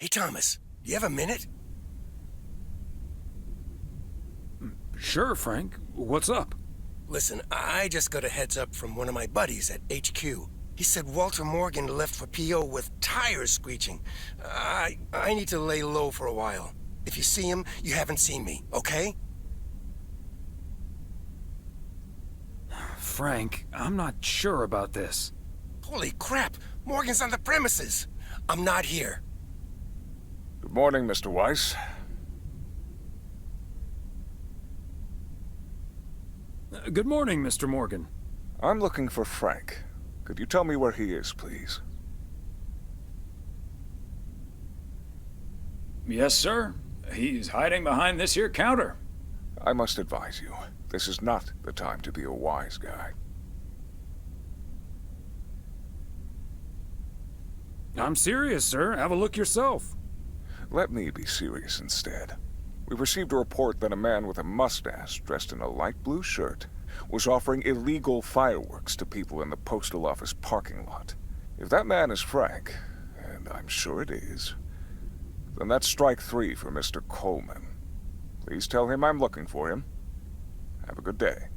Hey, Thomas, do you have a minute? Sure, Frank. What's up? Listen, I just got a heads up from one of my buddies at HQ. He said Walter Morgan left for PO with tires screeching. I need to lay low for a while. If you see him, you haven't seen me, okay? Frank, I'm not sure about this. Holy crap! Morgan's on the premises! I'm not here. Good morning, Mr. Weiss. Good morning, Mr. Morgan. I'm looking for Frank. Could you tell me where he is, please? Yes, sir. He's hiding behind this here counter. I must advise you, this is not the time to be a wise guy. I'm serious, sir. Have a look yourself. Let me be serious instead. We received a report that a man with a mustache dressed in a light blue shirt was offering illegal fireworks to people in the postal office parking lot. If that man is Frank, and I'm sure it is, then that's strike 3 for Mr. Coleman. Please tell him I'm looking for him. Have a good day.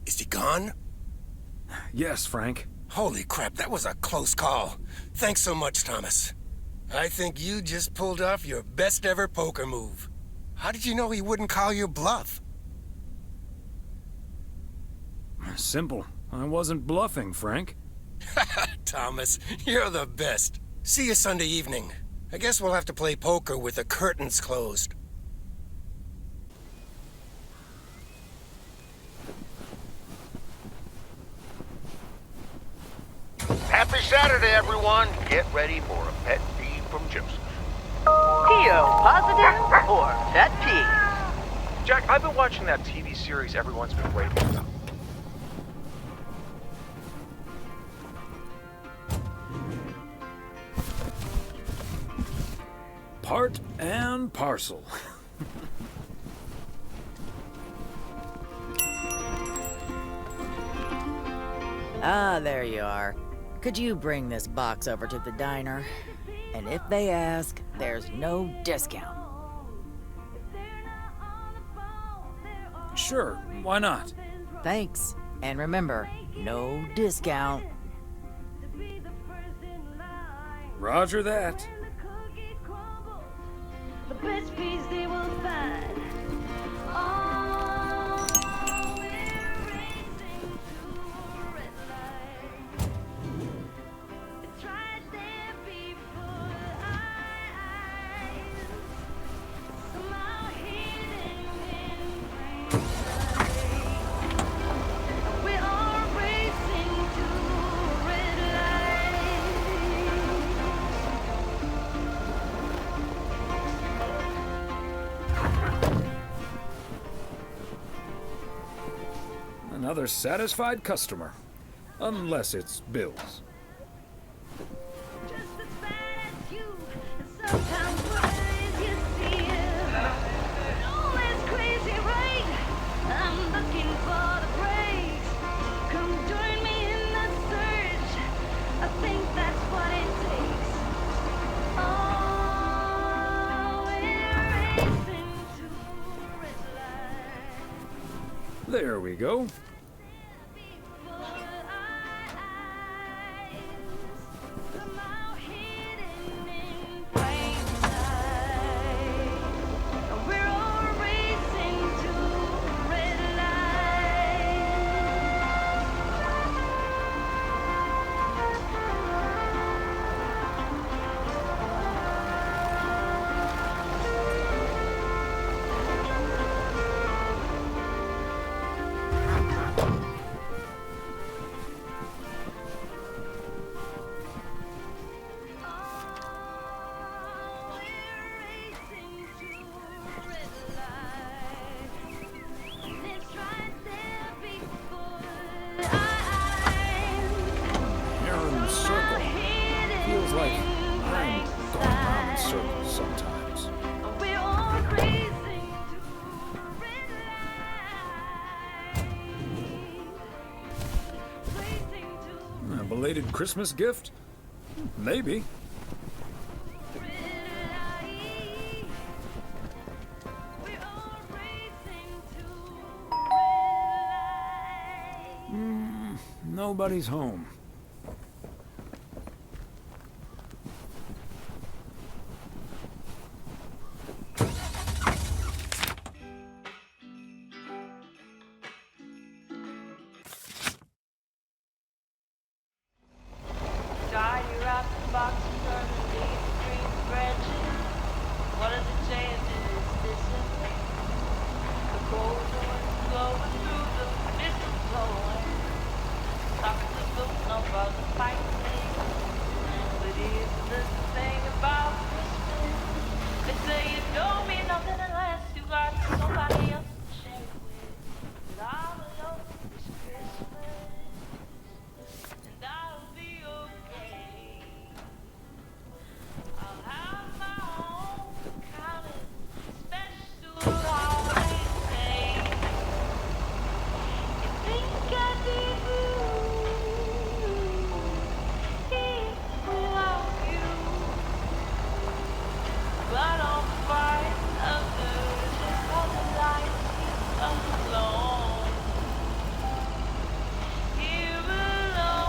Is he gone? Yes, Frank. Holy crap, that was a close call. Thanks so much, Thomas. I think you just pulled off your best ever poker move. How did you know he wouldn't call your bluff? Simple. I wasn't bluffing, Frank. Thomas, you're the best. See you Sunday evening. I guess we'll have to play poker with the curtains closed. Happy Saturday, everyone. Get ready for a pet peeve from Joseph. P.O. positive or pet peeve? Jack, I've been watching that TV series everyone's been waiting about. Part and parcel. Ah, there you are. Could you bring this box over to the diner? And if they ask, there's no discount. Sure, why not? Thanks. And remember, no discount. Roger that. The best piece they will find. Oh, we're racing to a red light. It's right there before our eyes. Somehow hidden in plain sight. We're all racing to a red light. Another satisfied customer. Unless it's Bill's. Just as bad as you, and sometimes worse you feel. All is crazy, right? I'm looking for the breaks. Come join me in the search. I think that's what it takes. Oh, we're racing to a red light. There we go. Before our eyes, somehow hidden in plain sight. We're all racing to a red light. Aaron Circle. Feels like I'm going around in circles sometimes. A belated Christmas gift? Maybe. Nobody's home. Tie you wrap the box and turn the leaf green branches. What does it say as it is distant? The cold wind blowing through the mistletoe. Talking the book about the fighting. But isn't this the thing about Christmas? They say it don't mean nothing unless you got somebody else to share it with. But I'm alone this Christmas. And I'll be okay. I'll have my own kind of special holiday. You think I'd be blue here without you, but I'm fine under all the lights alone. Here alone.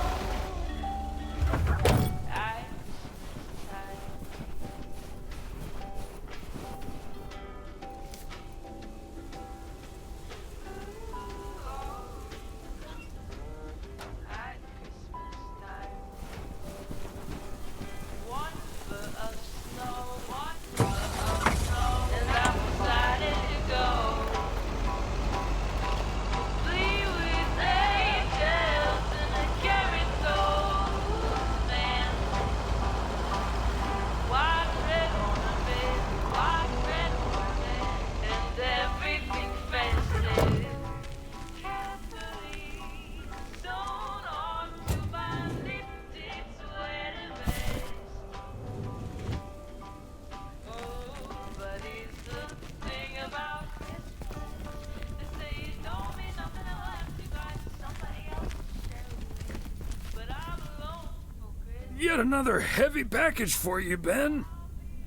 Yet another heavy package for you, Ben.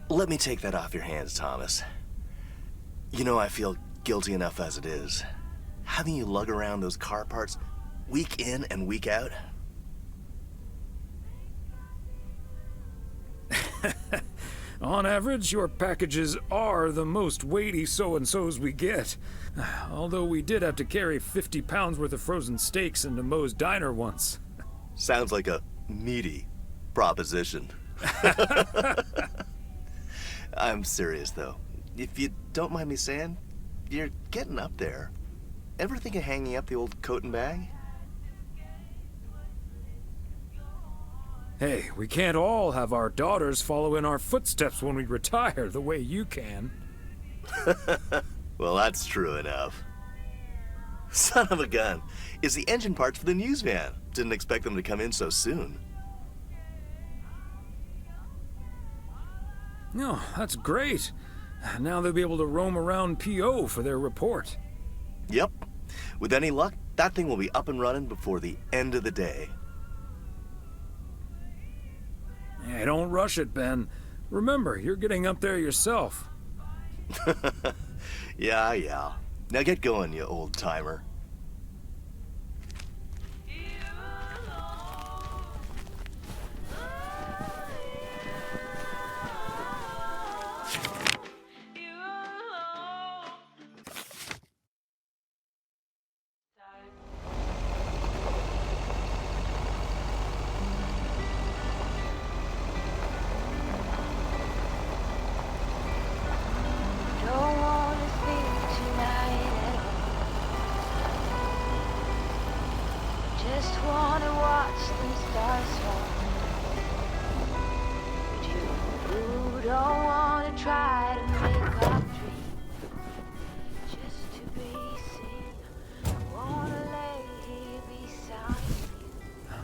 Let me take that off your hands, Thomas. You know I feel guilty enough as it is. Having you lug around those car parts week in and week out. On average, your packages are the most weighty so-and-sos we get. Although we did have to carry 50 pounds worth of frozen steaks into Moe's diner once. Sounds like a meaty proposition. I'm serious, though. If you don't mind me saying, you're getting up there. Ever think of hanging up the old coat and bag? Hey, we can't all have our daughters follow in our footsteps when we retire the way you can. Well, that's true enough. Son of a gun. It's the engine parts for the news van. Didn't expect them to come in so soon. No, that's great. Now they'll be able to roam around PO for their report. Yep. With any luck, that thing will be up and running before the end of the day. Hey, don't rush it, Ben. Remember, you're getting up there yourself. Yeah. Now get going, you old timer. Don't wanna sleep tonight at all. Just wanna watch the stars fall. But you don't wanna try to make our dream just to be seen. Wanna lay here beside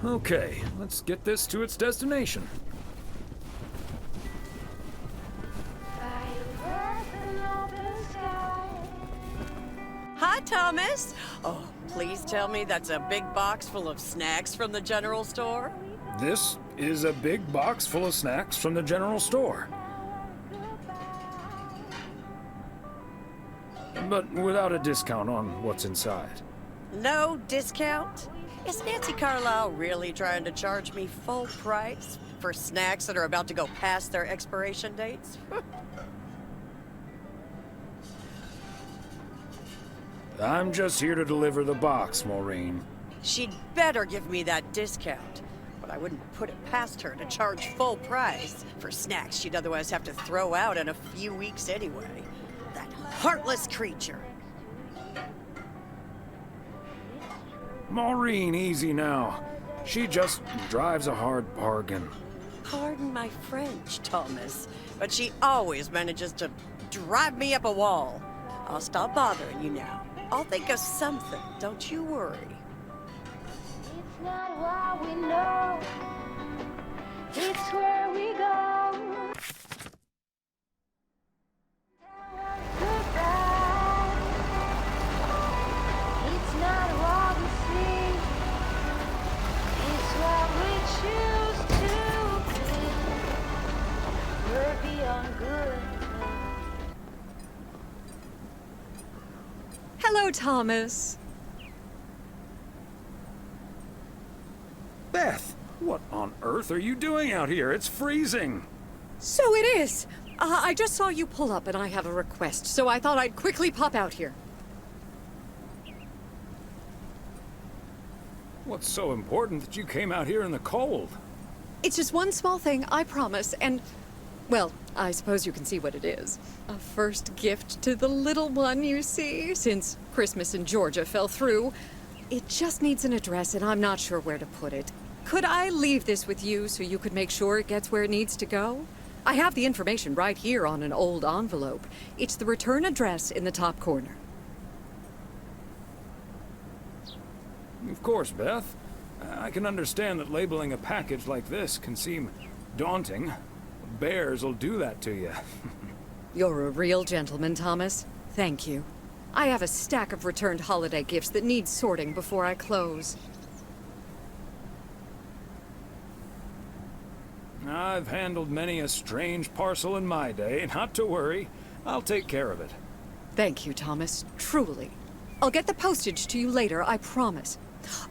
you. Okay, let's get this to its destination. By the earth and open sky. Hi, Thomas. Oh, please tell me that's a big box full of snacks from the general store. This is a big box full of snacks from the general store. But without a discount on what's inside. No discount? Is Nancy Carlisle really trying to charge me full price for snacks that are about to go past their expiration dates? I'm just here to deliver the box, Maureen. She'd better give me that discount. But I wouldn't put it past her to charge full price for snacks she'd otherwise have to throw out in a few weeks anyway. That heartless creature. Maureen, easy now. She just drives a hard bargain. Pardon my French, Thomas, but she always manages to drive me up a wall. I'll stop bothering you now. I'll think of something, don't you worry. It's not what we know, it's where we go. Tell us goodbye. It's not what we see, it's what we choose to be. We're beyond good. Hello, Thomas. Beth, what on earth are you doing out here? It's freezing. So it is. I just saw you pull up and I have a request, so I thought I'd quickly pop out here. What's so important that you came out here in the cold? It's just one small thing, I promise, and, well, I suppose you can see what it is. A first gift to the little one, you see, since Christmas in Georgia fell through. It just needs an address and I'm not sure where to put it. Could I leave this with you so you could make sure it gets where it needs to go? I have the information right here on an old envelope. It's the return address in the top corner. Of course, Beth. I can understand that labeling a package like this can seem daunting. Bears will do that to you. You're a real gentleman, Thomas. Thank you. I have a stack of returned holiday gifts that need sorting before I close. I've handled many a strange parcel in my day. Not to worry. I'll take care of it. Thank you, Thomas. Truly. I'll get the postage to you later, I promise.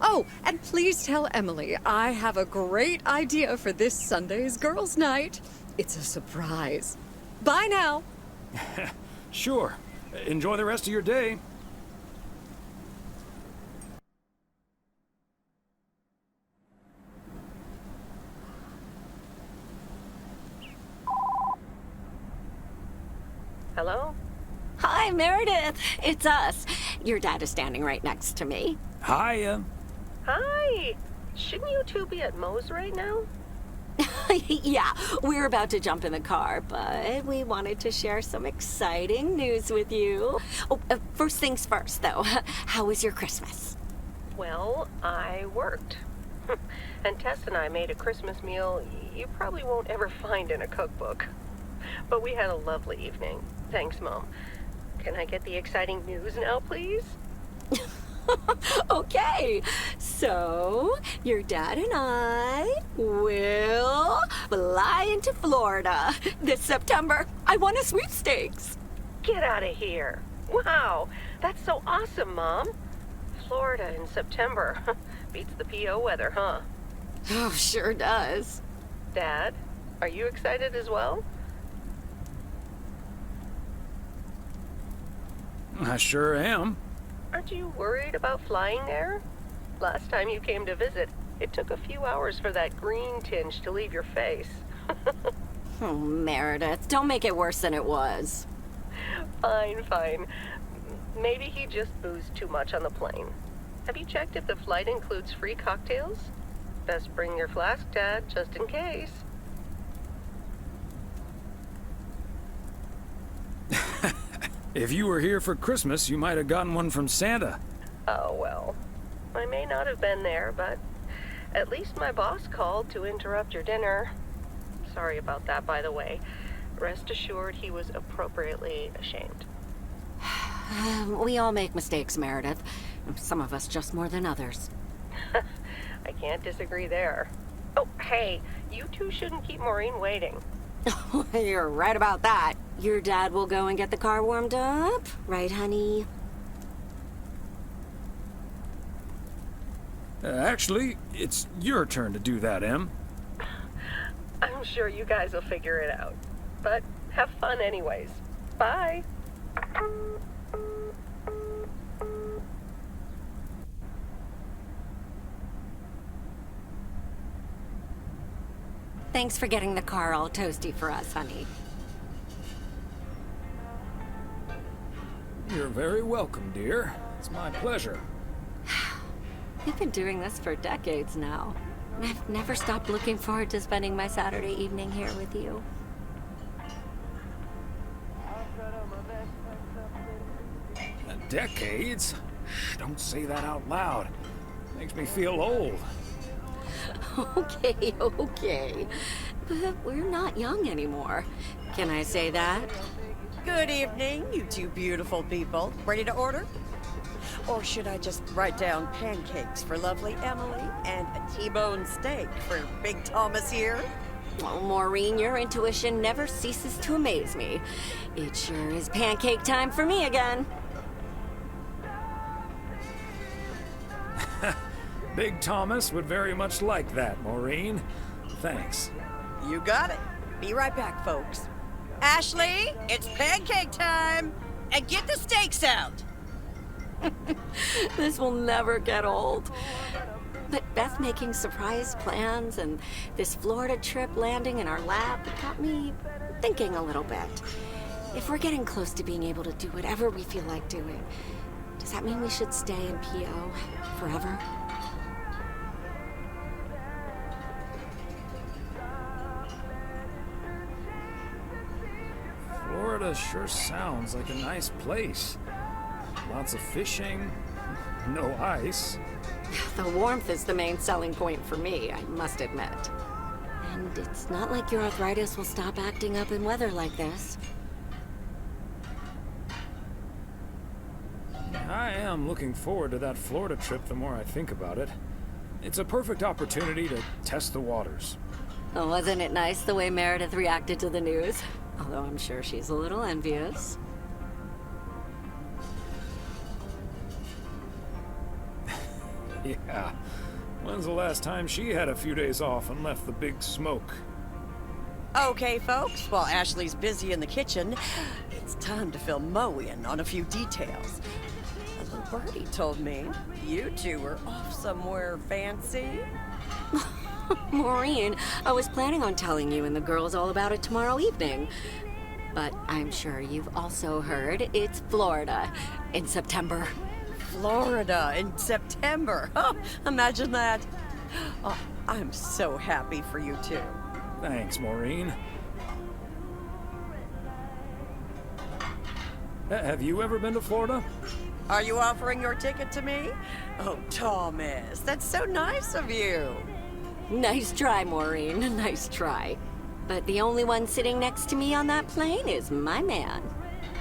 Oh, and please tell Emily I have a great idea for this Sunday's girls' night. It's a surprise. Bye now. Sure. Enjoy the rest of your day. Hello? Hi, Meredith. It's us. Your dad is standing right next to me. Hiya. Hi! Shouldn't you two be at Moe's right now? Yeah, we're about to jump in the car, but we wanted to share some exciting news with you. Oh, first things first, though. How was your Christmas? Well, I worked. And Tess and I made a Christmas meal you probably won't ever find in a cookbook. But we had a lovely evening. Thanks, Mom. Can I get the exciting news now, please? Okay, so your dad and I will fly into Florida this September. I won a sweepstakes. Get out of here. Wow, that's so awesome, Mom. Florida in September. Beats the PO weather, huh? Oh, sure does. Dad, are you excited as well? I sure am. Aren't you worried about flying there? Last time you came to visit, it took a few hours for that green tinge to leave your face. Oh, Meredith, don't make it worse than it was. Fine, fine. Maybe he just boozed too much on the plane. Have you checked if the flight includes free cocktails? Best bring your flask, Dad, just in case. If you were here for Christmas, you might have gotten one from Santa. Oh, well. I may not have been there, but at least my boss called to interrupt your dinner. Sorry about that, by the way. Rest assured he was appropriately ashamed. We all make mistakes, Meredith. Some of us just more than others. I can't disagree there. Oh, hey, you two shouldn't keep Maureen waiting. You're right about that. Your dad will go and get the car warmed up, right, honey? Actually, it's your turn to do that, Em. I'm sure you guys will figure it out. But have fun anyways. Bye. Thanks for getting the car all toasty for us, honey. You're very welcome, dear. It's my pleasure. We've been doing this for decades now. And I've never stopped looking forward to spending my Saturday evening here with you. Decades? Shh, don't say that out loud. Makes me feel old. Okay, okay. But we're not young anymore. Can I say that? Good evening, you two beautiful people. Ready to order? Or should I just write down pancakes for lovely Emily and a T-bone steak for Big Thomas here? Oh, Maureen, your intuition never ceases to amaze me. It sure is pancake time for me again. Big Thomas would very much like that, Maureen. Thanks. You got it. Be right back, folks. Ashley, it's pancake time! And get the steaks out! This will never get old. But Beth making surprise plans and this Florida trip landing in our lap got me thinking a little bit. If we're getting close to being able to do whatever we feel like doing, does that mean we should stay in PO forever? Florida sure sounds like a nice place. Lots of fishing, no ice. The warmth is the main selling point for me, I must admit. And it's not like your arthritis will stop acting up in weather like this. I am looking forward to that Florida trip the more I think about it. It's a perfect opportunity to test the waters. Oh, wasn't it nice the way Meredith reacted to the news? Although I'm sure she's a little envious. Yeah. When's the last time she had a few days off and left the big smoke? Okay, folks, while Ashley's busy in the kitchen, it's time to fill Mo in on a few details. A little birdie told me you two were off somewhere fancy. Maureen, I was planning on telling you and the girls all about it tomorrow evening. But I'm sure you've also heard it's Florida in September. Florida in September. Oh, imagine that. Oh, I'm so happy for you two. Thanks, Maureen. Have you ever been to Florida? Are you offering your ticket to me? Oh, Thomas, that's so nice of you. Nice try, Maureen. Nice try. But the only one sitting next to me on that plane is my man.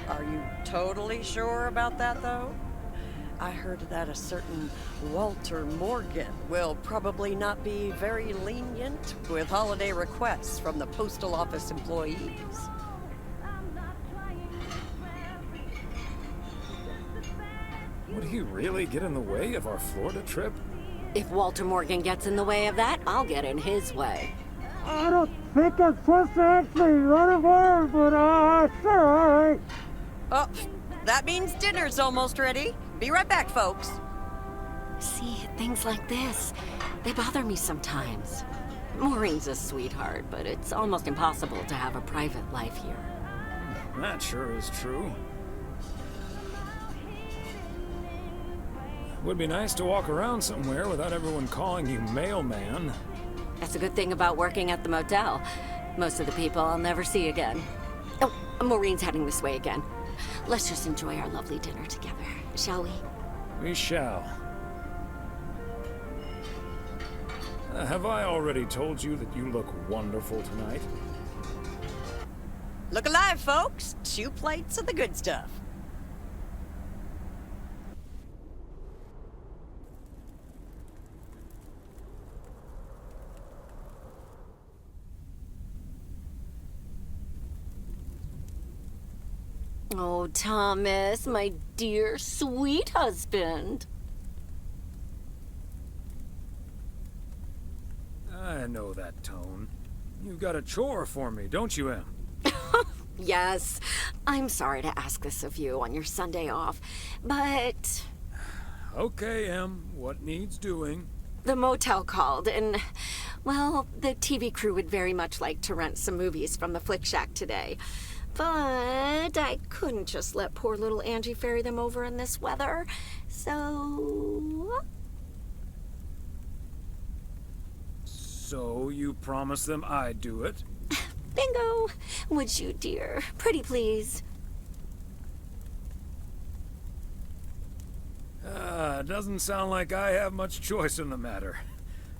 Are you totally sure about that, though? I heard that a certain Walter Morgan will probably not be very lenient with holiday requests from the postal office employees. Would he really get in the way of our Florida trip? If Walter Morgan gets in the way of that, I'll get in his way. I don't think I'm supposed to actually run a bar, but sure, all right. Oh, that means dinner's almost ready. Be right back, folks. See, things like this, they bother me sometimes. Maureen's a sweetheart, but it's almost impossible to have a private life here. That sure is true. Would be nice to walk around somewhere without everyone calling you mailman. That's a good thing about working at the motel. Most of the people I'll never see again. Oh, Maureen's heading this way again. Let's just enjoy our lovely dinner together, shall we? We shall. Have I already told you that you look wonderful tonight? Look alive, folks. 2 plates of the good stuff. Oh, Thomas, my dear, sweet husband. I know that tone. You've got a chore for me, don't you, Em? Yes, I'm sorry to ask this of you on your Sunday off, but... Okay, Em, what needs doing? The motel called, and, well, the TV crew would very much like to rent some movies from the Flick Shack today. But I couldn't just let poor little Angie ferry them over in this weather, so... So you promised them I'd do it? Bingo! Would you, dear? Pretty please. Doesn't sound like I have much choice in the matter.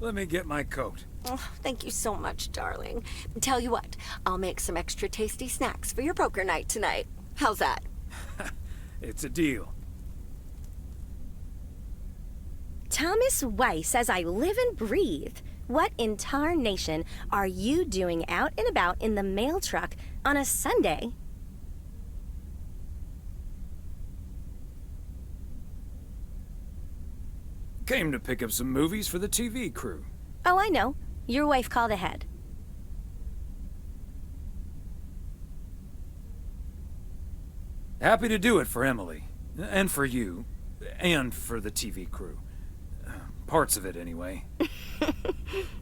Let me get my coat. Oh, thank you so much, darling. Tell you what, I'll make some extra tasty snacks for your poker night tonight. How's that? It's a deal. Thomas Weiss, as I live and breathe. What in tarnation are you doing out and about in the mail truck on a Sunday? Came to pick up some movies for the TV crew. Oh, I know. Your wife called ahead. Happy to do it for Emily. And for you. And for the TV crew. Parts of it, anyway.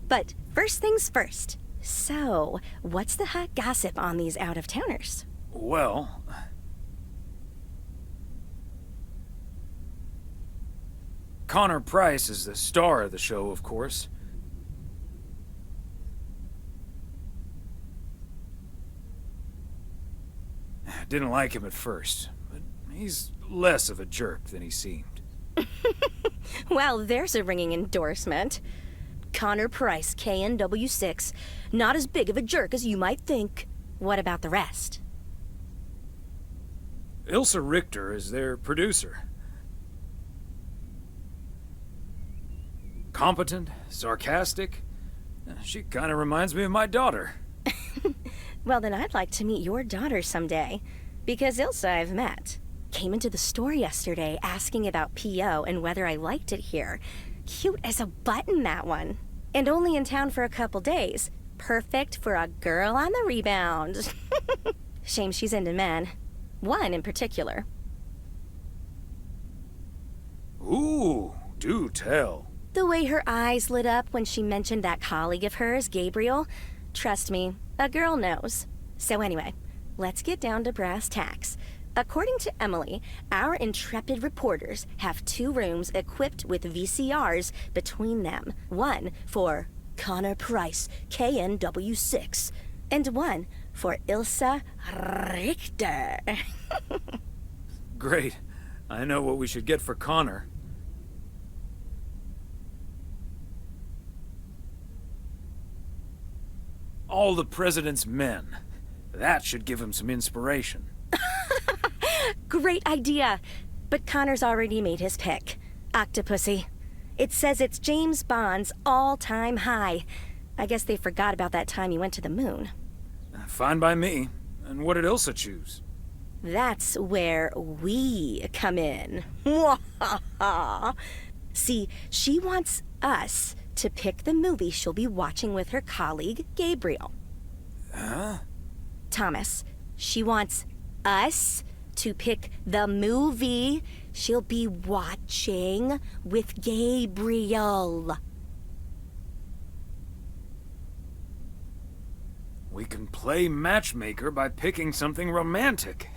But first things first. So, what's the hot gossip on these out-of-towners? Well... Connor Price is the star of the show, of course. Didn't like him at first, but he's less of a jerk than he seemed. Well, there's a ringing endorsement. Connor Price, KNW6. Not as big of a jerk as you might think. What about the rest? Ilsa Richter is their producer. Competent, sarcastic. She kind of reminds me of my daughter. Well, then I'd like to meet your daughter someday. Because Ilsa I've met. Came into the store yesterday asking about P.O. and whether I liked it here. Cute as a button, that one. And only in town for a couple days. Perfect for a girl on the rebound. Shame she's into men. One in particular. Ooh, do tell. The way her eyes lit up when she mentioned that colleague of hers, Gabriel. Trust me, a girl knows. So anyway, let's get down to brass tacks. According to Emily, our intrepid reporters have 2 rooms equipped with VCRs between them. One for Connor Price, KNW6, and one for Ilsa Richter. Great. I know what we should get for Connor. All the President's Men. That should give him some inspiration. Great idea. But Connor's already made his pick. Octopussy. It says it's James Bond's all-time high. I guess they forgot about that time he went to the moon. Fine by me. And what did Ilsa choose? That's where we come in. See, she wants us to pick the movie she'll be watching with her colleague, Gabriel. Huh? Thomas, she wants us to pick the movie she'll be watching with Gabriel. We can play matchmaker by picking something romantic.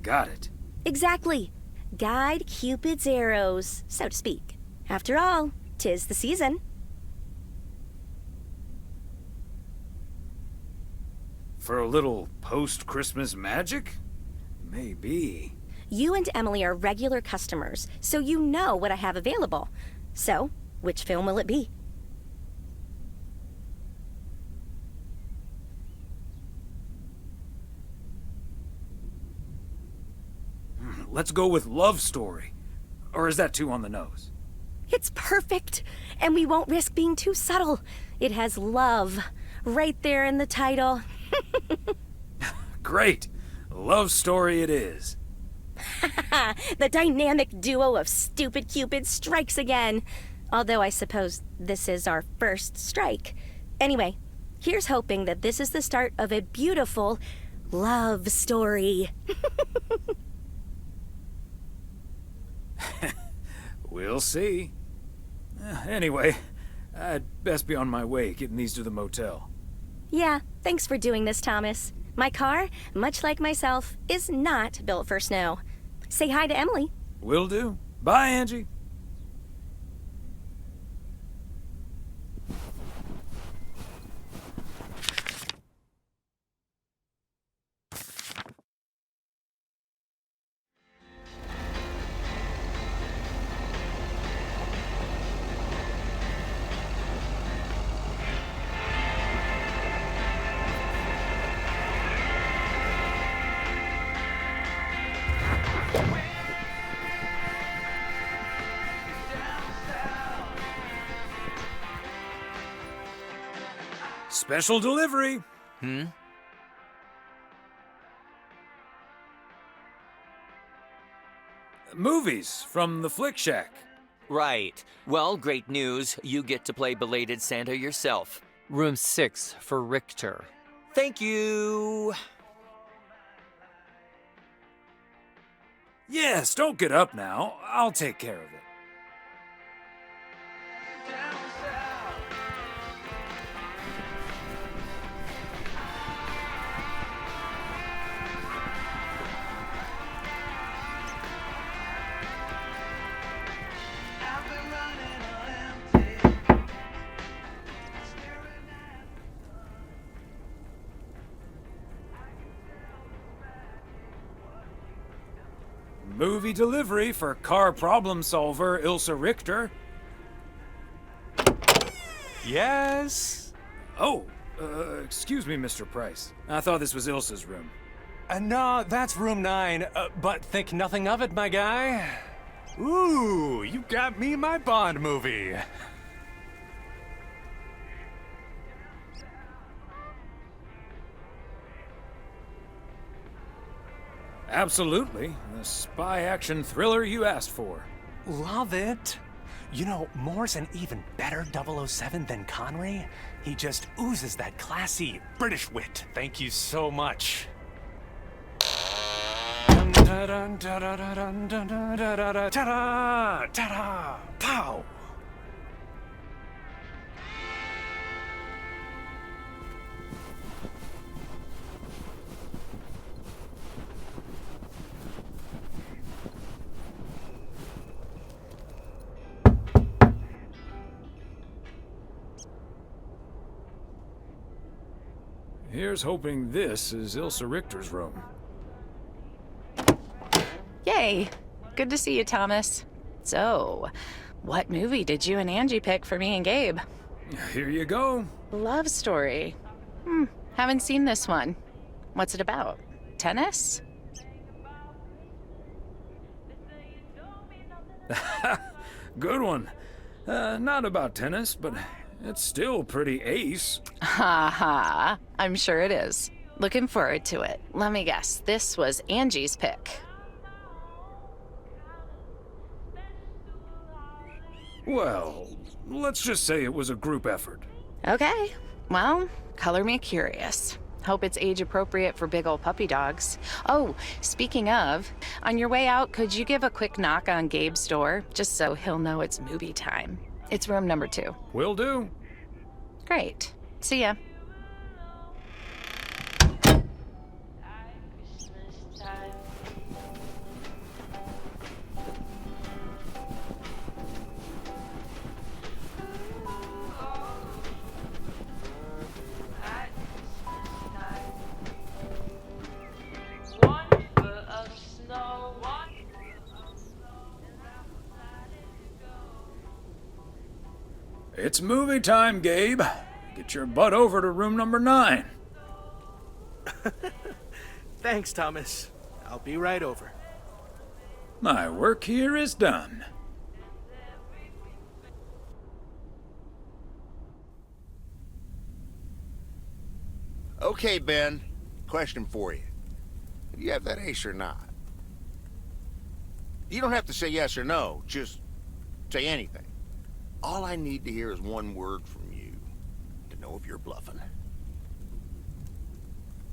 Got it. Exactly. Guide Cupid's arrows, so to speak. After all, 'tis the season. For a little post-Christmas magic? Maybe. You and Emily are regular customers, so you know what I have available. So, which film will it be? Let's go with Love Story. Or is that too on the nose? It's perfect, and we won't risk being too subtle. It has love right there in the title. Great. Love story it is. The dynamic duo of stupid Cupid strikes again. Although I suppose this is our first strike. Anyway, here's hoping that this is the start of a beautiful love story. We'll see. Anyway, I'd best be on my way, getting these to the motel. Yeah, thanks for doing this, Thomas. My car, much like myself, is not built for snow. Say hi to Emily. Will do. Bye, Angie. Special delivery. Movies from the Flick Shack. Right. Well, great news. You get to play belated Santa yourself. Room 6 for Richter. Thank you. Yes, don't get up now. I'll take care of it. Movie delivery for car problem solver Ilsa Richter. Yes? Oh, excuse me, Mr. Price. I thought this was Ilsa's room. No, that's room 9, but think nothing of it, my guy. Ooh, you got me my Bond movie. Absolutely. The spy action thriller you asked for. Love it. You know, Moore's an even better 007 than Connery. He just oozes that classy British wit. Thank you so much. Ta-da! Pow! Here's hoping this is Ilsa Richter's room. Yay! Good to see you, Thomas. So, what movie did you and Angie pick for me and Gabe? Here you go. Love story. Haven't seen this one. What's it about? Tennis? Good one. Not about tennis, but it's still pretty ace. Ha ha. I'm sure it is. Looking forward to it. Let me guess. This was Angie's pick. Well, let's just say it was a group effort. Okay. Well, color me curious. Hope it's age appropriate for big old puppy dogs. Oh, speaking of, on your way out, could you give a quick knock on Gabe's door, just so he'll know it's movie time? It's room number 2. Will do. Great. See ya. It's movie time, Gabe. Get your butt over to room number 9. Thanks, Thomas. I'll be right over. My work here is done. Okay, Ben. Question for you. Do you have that ace or not? You don't have to say yes or no, just say anything. All I need to hear is one word from you to know if you're bluffing.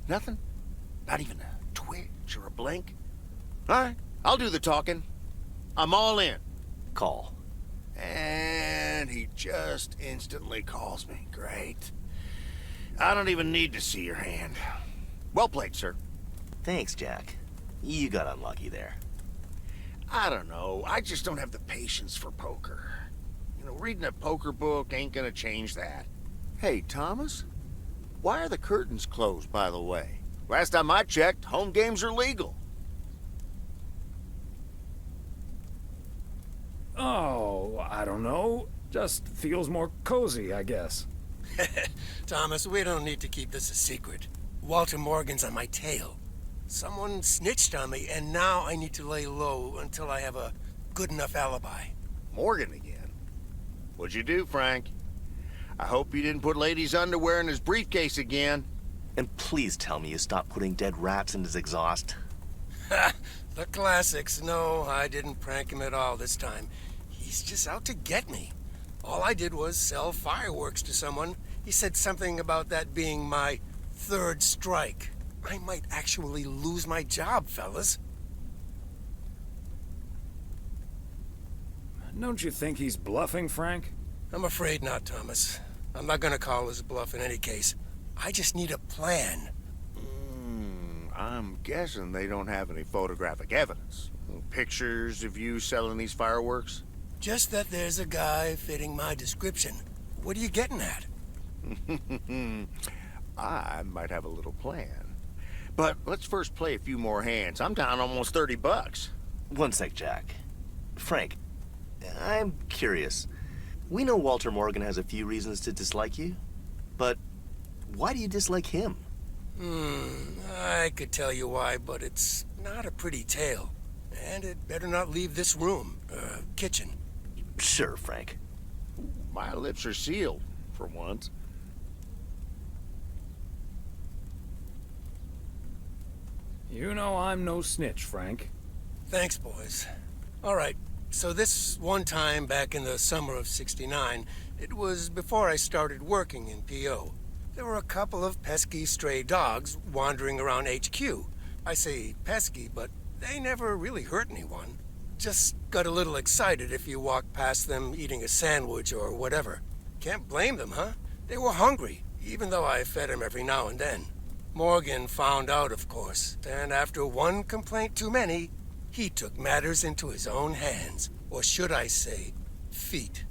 Nothing? Not even a twitch or a blink? All right, I'll do the talking. I'm all in. Call. And he just instantly calls me. Great. I don't even need to see your hand. Well played, sir. Thanks, Jack. You got unlucky there. I don't know. I just don't have the patience for poker. You know, reading a poker book ain't gonna change that. Hey, Thomas? Why are the curtains closed, by the way? Last time I checked, home games are legal. Oh, I don't know. Just feels more cozy, I guess. Thomas, we don't need to keep this a secret. Walter Morgan's on my tail. Someone snitched on me, and now I need to lay low until I have a good enough alibi. Morgan again? What'd you do, Frank? I hope you didn't put ladies' underwear in his briefcase again. And please tell me you stopped putting dead rats in his exhaust. The classics. No, I didn't prank him at all this time. He's just out to get me. All I did was sell fireworks to someone. He said something about that being my third strike. I might actually lose my job, fellas. Don't you think he's bluffing, Frank? I'm afraid not, Thomas. I'm not gonna call his bluff in any case. I just need a plan. I'm guessing they don't have any photographic evidence. Pictures of you selling these fireworks? Just that there's a guy fitting my description. What are you getting at? I might have a little plan. But let's first play a few more hands. I'm down almost $30. One sec, Jack. Frank, I'm curious. We know Walter Morgan has a few reasons to dislike you, but why do you dislike him? I could tell you why, but it's not a pretty tale. And it better not leave this room, kitchen. Sure, Frank. My lips are sealed, for once. You know I'm no snitch, Frank. Thanks, boys. All right, so this one time back in the summer of '69, it was before I started working in P.O. There were a couple of pesky stray dogs wandering around HQ. I say pesky, but they never really hurt anyone. Just got a little excited if you walked past them eating a sandwich or whatever. Can't blame them, huh? They were hungry, even though I fed them every now and then. Morgan found out, of course, and after one complaint too many, he took matters into his own hands, or should I say, feet.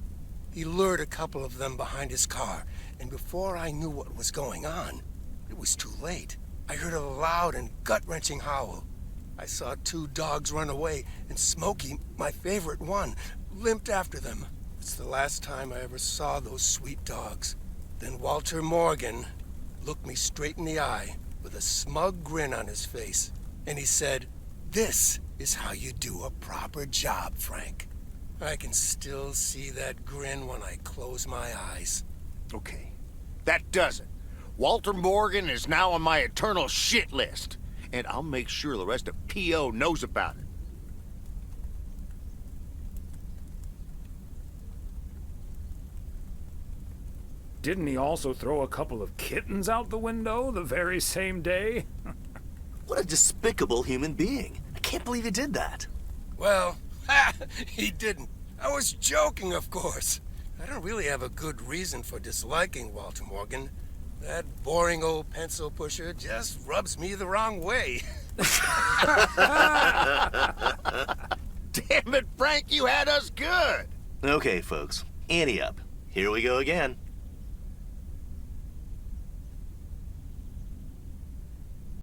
He lured a couple of them behind his car, and before I knew what was going on, it was too late. I heard a loud and gut-wrenching howl. I saw two dogs run away, and Smokey, my favorite one, limped after them. It's the last time I ever saw those sweet dogs. Then Walter Morgan looked me straight in the eye with a smug grin on his face, and he said, "This is how you do a proper job, Frank." I can still see that grin when I close my eyes. Okay, that does it. Walter Morgan is now on my eternal shit list, and I'll make sure the rest of P.O. knows about it. Didn't he also throw a couple of kittens out the window the very same day? What a despicable human being. I can't believe he did that. Well, he didn't. I was joking, of course. I don't really have a good reason for disliking Walter Morgan. That boring old pencil pusher just rubs me the wrong way. Damn it, Frank, you had us good! Okay, folks. Ante up. Here we go again.